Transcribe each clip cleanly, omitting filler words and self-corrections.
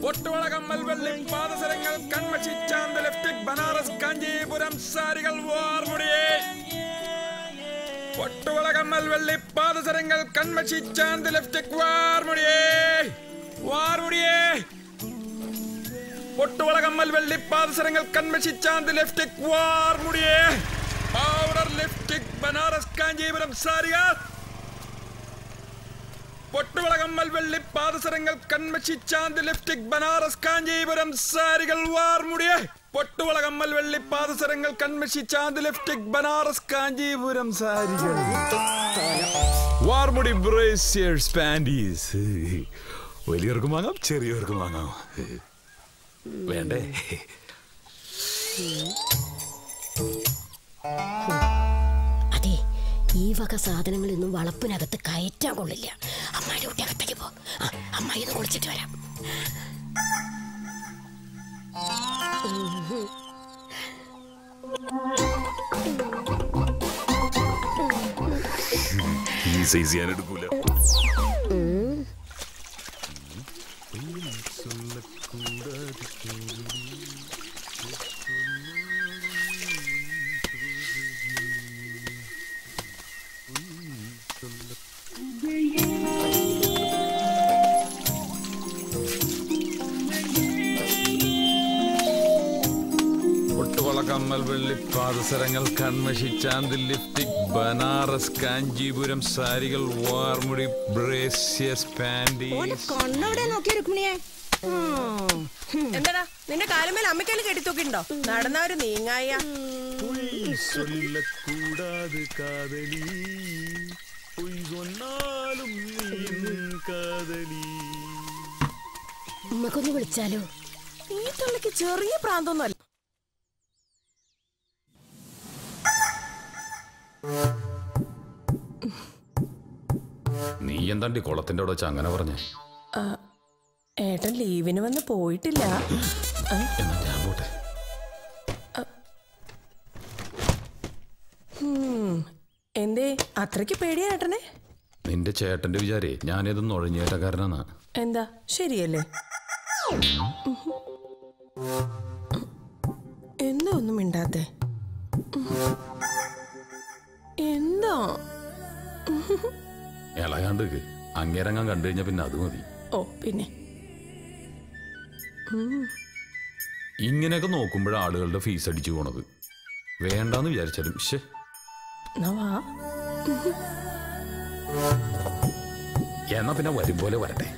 പൊട്ടുവളകമ്മൽ വെള്ളി പാദസരങ്ങൾ കൺമഷി ചാന്ത് ലിപ്സ്റ്റിക് ബനാറസ് കാഞ്ചീപുരം സാരികൾ വാർമുടിയേ. പൊട്ടുവളകമ്മൽ വെള്ളി പാദസരങ്ങൾ കൺമഷി ചാന്ത് ലിപ്സ്റ്റിക് വാർമുടിയേ വാർമുടിയേ. പൊട്ടുവളകമ്മൽ വെള്ളി പാദസരങ്ങൾ കൺമഷി ചാന്ത് ലിപ്സ്റ്റിക് വാർമുടിയേ. പൗഡർ ലിപ്സ്റ്റിക് ബനാറസ് കാഞ്ചീപുരം സാരികൾ. പൊട്ടുവളകമ്മൽ വെള്ളി പാദസരങ്ങൾ കൺമഷി ചാന്ത് ലിപ്സ്റ്റിക് ബനാറസ് കാഞ്ചീപുരം സാരികൾ വാർമുടിയേ. പൊട്ടുവളകമ്മൽ വെള്ളി പാദസരങ്ങൾ കൺമഷി ചാന്ത് ലിപ്സ്റ്റിക് ബനാറസ് കാഞ്ചീപുരം സാരികൾ വാർമുടി ബ്രേസിയേഴ്സ് പാൻറ്റീസ്. വലിയവർക്കും വാങ്ങാം, ചെറിയവർക്കും വാങ്ങാം. വേണ്ടേ? അതെ, ഈ വക സാധനങ്ങളൊന്നും വളപ്പിനകത്ത് കയറ്റാൻ കൊള്ളില്ല. അമ്മായിയുടെ കുട്ടി അകത്തേക്ക് പോ. അമ്മായി ഒന്ന് കുളിച്ചിട്ട് വരാം. ഈ സൈസ് ഞാൻ എടുക്കൂല. പൊട്ടുവളകമ്മൽ വെള്ളി പാദസരങ്ങൾ കൺമഷി ചാന്ത് ലിപ്സ്റ്റിക് ബനാറസ് കാഞ്ചീപുരം സാരികൾ വാർമുടി ബ്രേസിയേഴ്സ് പാൻറ്റീസ്. എന്താടാ നിന്റെ കാലുമേൽ അമ്മയ്ക്കല് കെട്ടിത്തൂക്കിണ്ടോ? നടന്നവര് നീങ്ങായ കൂടാതെ കാതലി കാതലി. ഉമ്മക്കൊന്ന് വിളിച്ചാലോ? ഈ തള്ളിക്ക് ചെറിയ പ്രാന്തൊന്നുമല്ല. നീ എന്താണ്ടി കുളത്തിന്റെ അവിടെ വെച്ച് അങ്ങനെ പറഞ്ഞേ? ഏട്ടൻ ലീവിന് വന്ന് പോയിട്ടില്ല. എന്നാ ഞാൻ പോട്ടെ. എന്തേ അത്രയ്ക്ക് പേടിയാ ഏട്ടനെ? നിന്റെ ചേട്ടന്റെ വിചാരേ ഞാനേതൊന്നും ഒഴിഞ്ഞേറ്റക്കാരനാ. എന്താ ശരിയല്ലേ? എന്താ ഒന്നും മിണ്ടാത്തെ? എന്താ ഇളകാണ്ട് അങ്ങേരങ്ങാൻ കണ്ടു കഴിഞ്ഞാ പിന്നെ അത് മതി. ഓ പിന്നെ ഇങ്ങനെയൊക്കെ നോക്കുമ്പോഴാണ് ആളുകളുടെ ഫീസ് അടിച്ചു പോണത്. വേണ്ടാന്ന് വിചാരിച്ചാലും എന്നാ പിന്നെ വരും പോലെ വരട്ടെ.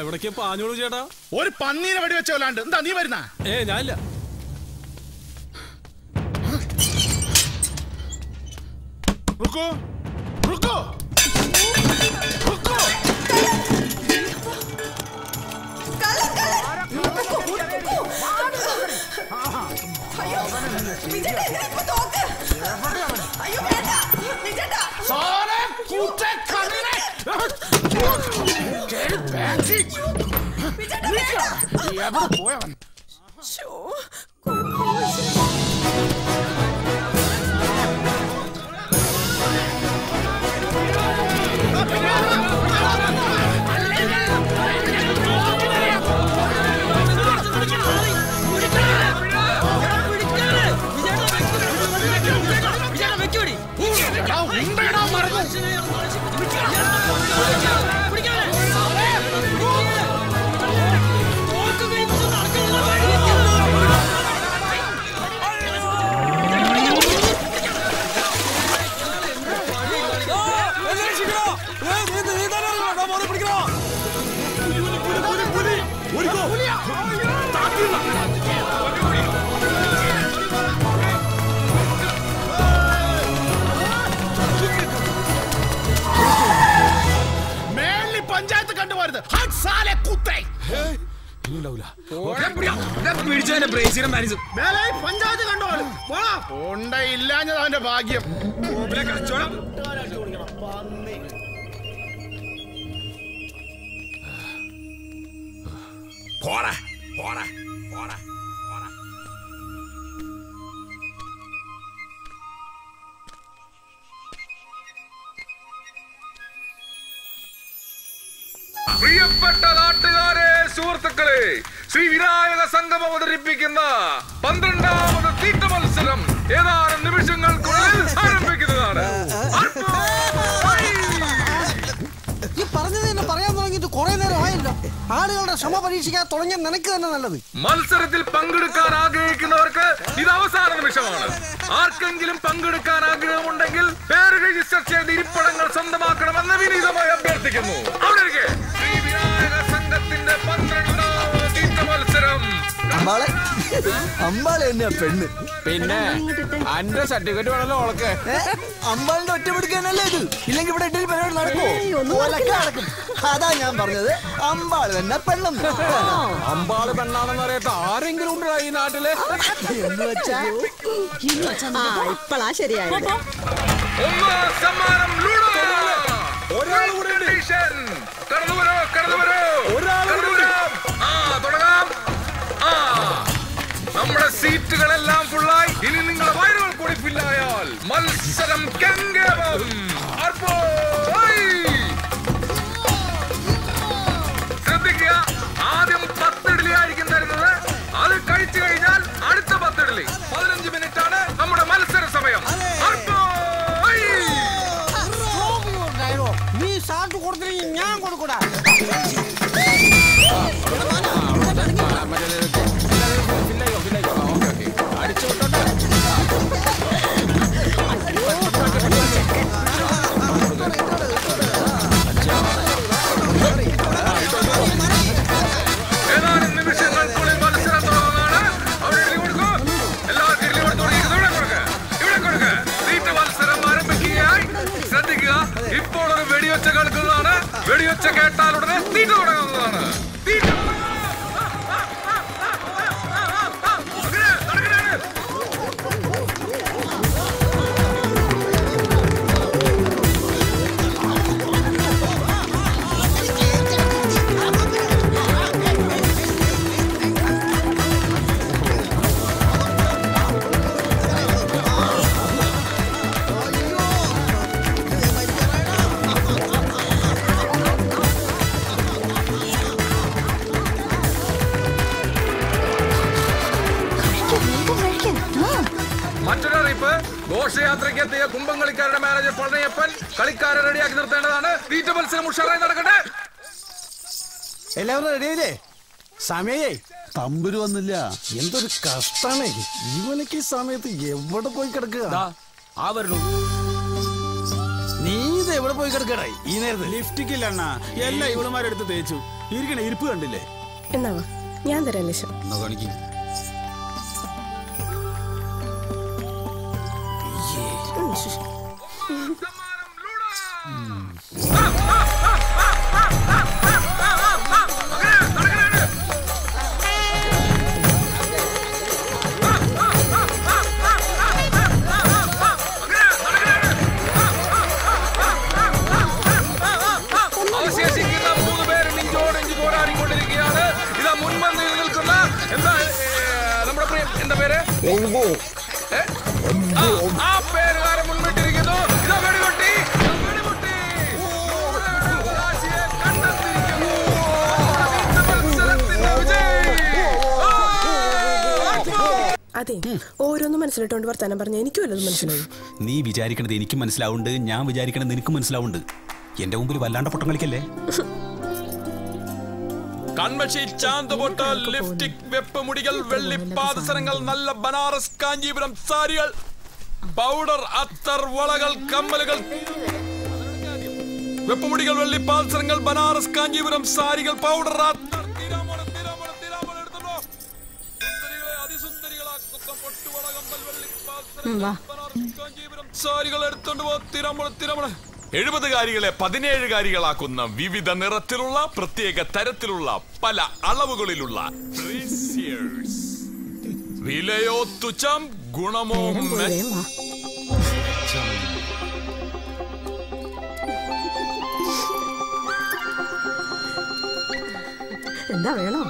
എവിടേക്ക് പാഞ്ഞോളൂ ചേട്ടാ? ഒരു പന്നീനെ വെടി വെച്ചോലാണ്ട്. എന്താ നീ വരുന്ന? ഞാനില്ല. റുക്കോ റുക്കോ റുക്കോ. പോയവൻ പഞ്ചായത്ത് കണ്ടുപോരുത്. പഞ്ചായത്ത് കണ്ടുപോലും ഉണ്ടയില്ലാഞ്ഞത് അവന്റെ ഭാഗ്യം. കച്ചവടം പോടാ പോടാ പോടാ പോടാ. പ്രിയപ്പെട്ട നാട്ടുകാരെ, മക്കളെ, ശ്രീ വിനായക സംഘം അവതരിപ്പിക്കുന്ന 12ാമത് തീറ്റ മത്സരം ഏതാനും നിമിഷങ്ങൾക്കുള്ളിൽ ആരംഭിക്കുന്നതാണ്. ഈ പറഞ്ഞത് തന്നെ പറയാൻ തുടങ്ങിയിട്ട് കുറെ നേരമായല്ലോ. ആളുകളുടെ ക്ഷമ പരീക്ഷിക്കാൻ തുടങ്ങിയ നിനക്ക് തന്നെ നല്ലത്. മത്സരത്തിൽ പങ്കെടുക്കാൻ ആഗ്രഹിക്കുന്നവർക്ക് ഇത് അവസാന നിമിഷമാണ്. ആർക്കെങ്കിലും പങ്കെടുക്കാൻ ആഗ്രഹമുണ്ടെങ്കിൽ പേര് രജിസ്റ്റർ ചെയ്ത് ഇരിപ്പിടങ്ങൾ സ്വന്തമാക്കണമെന്ന് വിനീതമായി അഭ്യർത്ഥിക്കുന്നു. അവിടെ ശ്രീ വിനായക സംഘത്തിന്റെ 12ാമത് തീറ്റ മത്സരം. അമ്പാളെ തന്നെയാ പെണ്ണ്. പിന്നെ അന്റെ സർട്ടിഫിക്കറ്റ് വേണല്ലോ ഓളക്ക്. അമ്പാളിന്റെ ഒറ്റപ്പെടുക്കാനല്ലേ ഇത്. ഇല്ലെങ്കിൽ ഇവിടെ ഇട്ടൊരു പരിപാടി നടക്കും. അതാ ഞാൻ പറഞ്ഞത്, അമ്പാള് തന്നെ പെണ്ണെന്ന്. അമ്പാള് പെണ്ണാണെന്ന് അറിയാത്ത ആരെങ്കിലും ഉണ്ടോ ഈ നാട്ടില്? എന്ന് വെച്ചാ ഇപ്പളാ ശരിയായത്. ഒന്നാം സമ്മാനം ലൂഡോ. തുടങ്ങാം. നമ്മുടെ സീറ്റുകളെല്ലാം ഫുള്ളായി. ഇനി നിങ്ങളുടെ വയറുകൾ കൂടി ഫില്ലായാൽ മത്സരം കെങ്കേമം. ശ്രദ്ധിക്കുക, ആദ്യം 10 ഇഡ്ഡലി ആയിരിക്കും തരുന്നത്. അത് കഴിച്ചു കഴിഞ്ഞാൽ അടുത്ത 10 ഇഡ്ഡലി. 15 മിനിറ്റ് ആണ് നമ്മുടെ മത്സര സമയം. നീ സാറ്റ് കൊടുത്തില്ലെങ്കിൽ ഞാൻ കൊടുക്കൂടാ. ഏതാനും നിമിഷങ്ങൾക്കുള്ളിൽ മത്സരം തുടങ്ങുന്നതാണ്. അവിടെ ഇഡ്ഡലി കൊടുക്കൂ. എല്ലാവർക്കും ഇഡ്ഡലി കൊടുത്തു. ഇവിടെ കൊടുക്ക. തീറ്റ മത്സരം ആരംഭിക്കുകയായി. ശ്രദ്ധിക്കുക, ഇപ്പോൾ ഒരു വെടിയൊച്ച കേൾക്കുന്നതാണ്. വെടിയൊച്ച കേട്ടാലുടനെ തീറ്റ തുടങ്ങുന്നതാണ്. തീറ്റ മറ്റൊരറിയിപ്പ്. ഘോഷയാത്രയ്ക്ക് എത്തിയ കുംഭം കളിക്കാരുടെ മാനേജർ പളനിയപ്പൻ കളിക്കാരെ റെഡിയാക്കി നിർത്തേണ്ടതാണ്. തീറ്റ മത്സരം ഉഷാറായി നടക്കട്ടെ. എല്ലാവരും റെഡിയായില്ലേ? സമയേ തമ്പുരു വന്നില്ല. എന്തൊരു കഷ്ടാണേ. ഇവനക്ക് ഈ സമയത്ത് എവിടെ പോയി കിടക്കുക? നീ ഇത് എവിടെ പോയി കിടക്കടേ ഈ നേരത്ത്? ലിഫ്റ്റിക്കില്ല അണ്ണാ, എല്ലാം ഇവളുമാരെടുത്ത് തേച്ചു. ഇരിക്കണ ഇരിപ്പ് കണ്ടില്ലേ? എന്നാവാ ഞാൻ തരാം ലിശ. എന്നാ കാണിക്കും. അവശേഷിക്കുന്ന 3 പേരും ഇഞ്ചോടിഞ്ച് പോരാടിക്കൊണ്ടിരിക്കുകയാണ്. ഇതാ മുൻപന്തിയിൽ നിൽക്കുന്ന നമ്മുടെ പ്രിയ എന്താ പേര്? ആ പേരുകാരൻ മുൻപിട്ടിരിക്കുന്നു. ഇതാ വെടികൊട്ടി. അതെ, ഓരോന്നും മനസ്സിലിട്ടോണ്ട് വർത്താനം പറഞ്ഞ എനിക്ക് വല്ലതും മനസ്സിലായി. നീ വിചാരിക്കണത് എനിക്ക് മനസ്സിലാവുണ്ട്, ഞാൻ വിചാരിക്കണത് നിനക്ക് മനസ്സിലാവുണ്ട്. എന്റെ മുമ്പിൽ വല്ലാണ്ട പൊട്ടം കളിക്കല്ലേ. കൺമഷി, ചാന്തുപൊട്ടൽ, ലിപ്സ്റ്റിക്, വെപ്പുമുടികൾ, വെള്ളി പാദസരങ്ങൾ, നല്ല ബനാറസ് കാഞ്ചീപുരം സാരികൾ, പൗഡർ, അത്തർ, വളകൾ, കമ്മലുകൾ. വെപ്പുമുടികൾ, വെള്ളി പാദസരങ്ങൾ, ബനാറസ് കാഞ്ചീപുരം സാരികൾ, പൗഡർ, അത്തർ. സാരികൾ എടുത്തോണ്ട് പോ. 70 കാരികളെ 17 കാരികളാക്കുന്ന വിവിധ നിറത്തിലുള്ള പ്രത്യേക തരത്തിലുള്ള പല അളവുകളിലുള്ള വിലയോ തുച്ഛം, ഗുണമോ എന്താ വേണോ?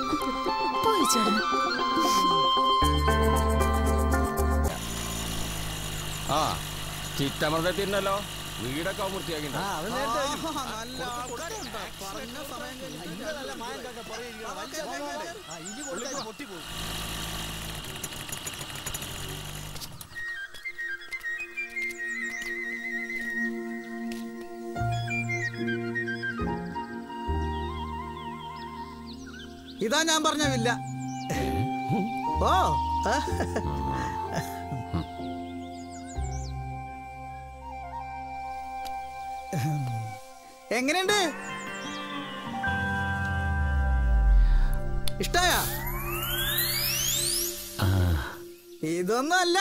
ആ ചിറ്റമൃതത്തിന്നല്ലോ. വീടൊക്കെ വൃത്തിയാക്കി ഇതാ ഞാൻ പറഞ്ഞ വില്ല. ഓ എങ്ങനെയുണ്ട്? ഇഷ്ടായ? ഇതൊന്നും അല്ല.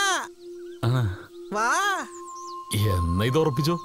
വാ. എന്നാ ഇത് ഉറപ്പിച്ചോ?